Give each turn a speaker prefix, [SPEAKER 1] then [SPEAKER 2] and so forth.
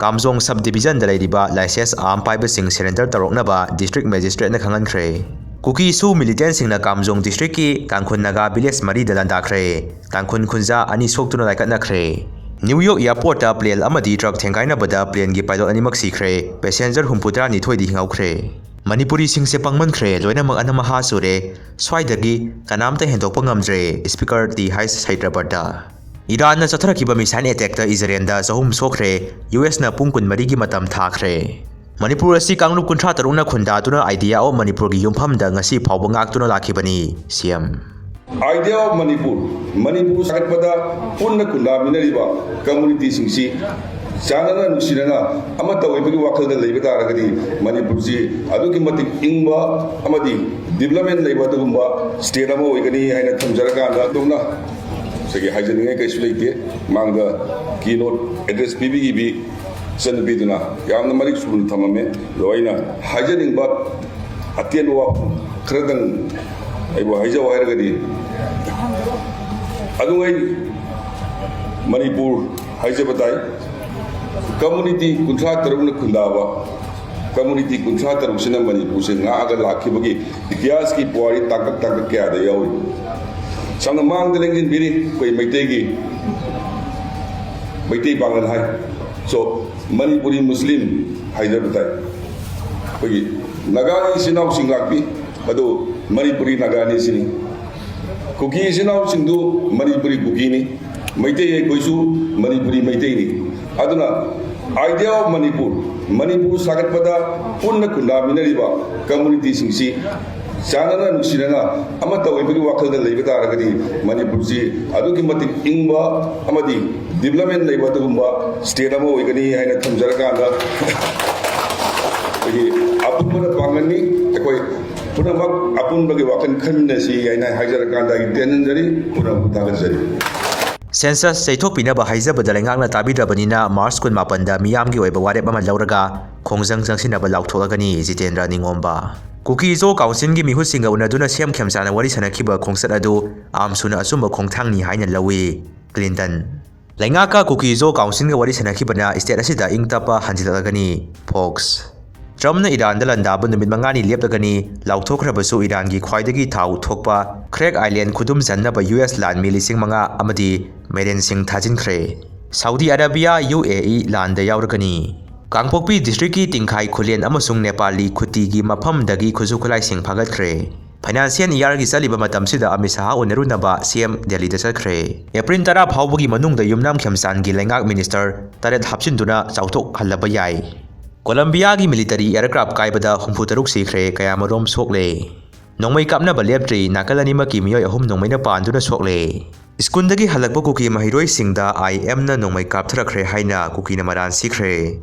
[SPEAKER 1] Kamjong subdivision da leiriba license arm paiba sing surrender taroknaba district magistrate na khangankhre. Kuki su militant singna Kamjong district ki Tangkhun Naga village mari da landakre. Tangkhun khunja ani soktuna laikatnakre. New York airport ta plane amadi truck thengkaina bada plane gi pilot animak sikre. Passenger humputra ni thoidi hingaukre. Manipuri Singse Pangmankhre loina mag anama ha sure. Swaidagi kanamta hendokpa ngamdre. Speaker ti high Hyderabad. Iran na chatharakiba missile attack ta Israel da sahum sokre US na pungkun marigi matam thakre Manipur asi kanglup kunthra taruna khunda tuna idea of Manipur gi yumpham da ngasi phawba ngak tuna lakhibani CM
[SPEAKER 2] idea of Manipur sakpada punna khunda minariba community singsi chanana nusirana ama tawibagi wakal da leiba taragadi Manipur si aduki matik ingba amadi development leiba tugumba state ama oigani haina thamjaraka da tungna Segi hajaning ay kaisulayte mangga keynote address PBGB san biduna yamna malik sulun tamame loina hajaning ba atien wa kradang ay wa haja wa ergadi adungai Manipur haja batai community kuntra taruna kundawa community kuntra tarusina Manipur se nga aga lakhi bagi ityas ki puari takak kya da yawi Samna mang dalengin biri koi Maitegi Maitai Bangal hai so Manipuri Muslim Hyderabad koi Nagani sinaw singlakpi ado Manipuri Nagani sini Kuki sinaw singdu Manipuri Kuki ni Maitai koisu Manipuri Maitai ni aduna idea of Manipur sagat pada punna kunda minariba community singsi Chanana nusirana ama tawibagi wakal da leiba taragadi Manipur si aduki matik ingba amadi development leiba tugumba state ama oigani haina thamjaraka da apunba pangani ekoi punamak apunbagi wakan khanna si haina hajaraka da intenanjari puna mutagajari
[SPEAKER 1] Census Saithokpinaba haijabada lengakna tabidrabanina March 18 da miyamgi oiba warep ama lauraga khongjang jangsinaba lauthogani Jitendra Ningomba Kuki zo council gi mihut singa unaduna siam khemsana wari sanakiba khongsat adu amsuna asumba khongthangni haina lawi Clinton Lengaka Kuki zo council ga wari sanakibana state asida ingtapa hanjilagani Fox Trump na Iran da landaba numit mangani leptagani lauthokrabasu Iran gi khwaidagi thau thokpa Craig Island khudum jannaba US land milising manga amadi Meren Singh thajinkhre Saudi Arabia UAE land da yauragani Kangpokpi district ki tingkhai khulen amasung Nepali khuti gi mafam dagi khuju khulai sing phagatkhre Financial year gi saliba matam sida amisa onarunaba CM Delhi da sakre April 10 phawbagi manungda yumnam khemsan gi lengak minister taret hapchinduna chauthok halaba yai Colombia gi military aircraft kaibada humputaruk sikre kayamarom sokle Nongmei Kapnaba Leptri Nakan Anigi Meeoi ahum nongmei na panduna sokle Skundagi halakpa kuki mahiroi singda IM na Nongmei Kapthrakre haina kuki na maran sikre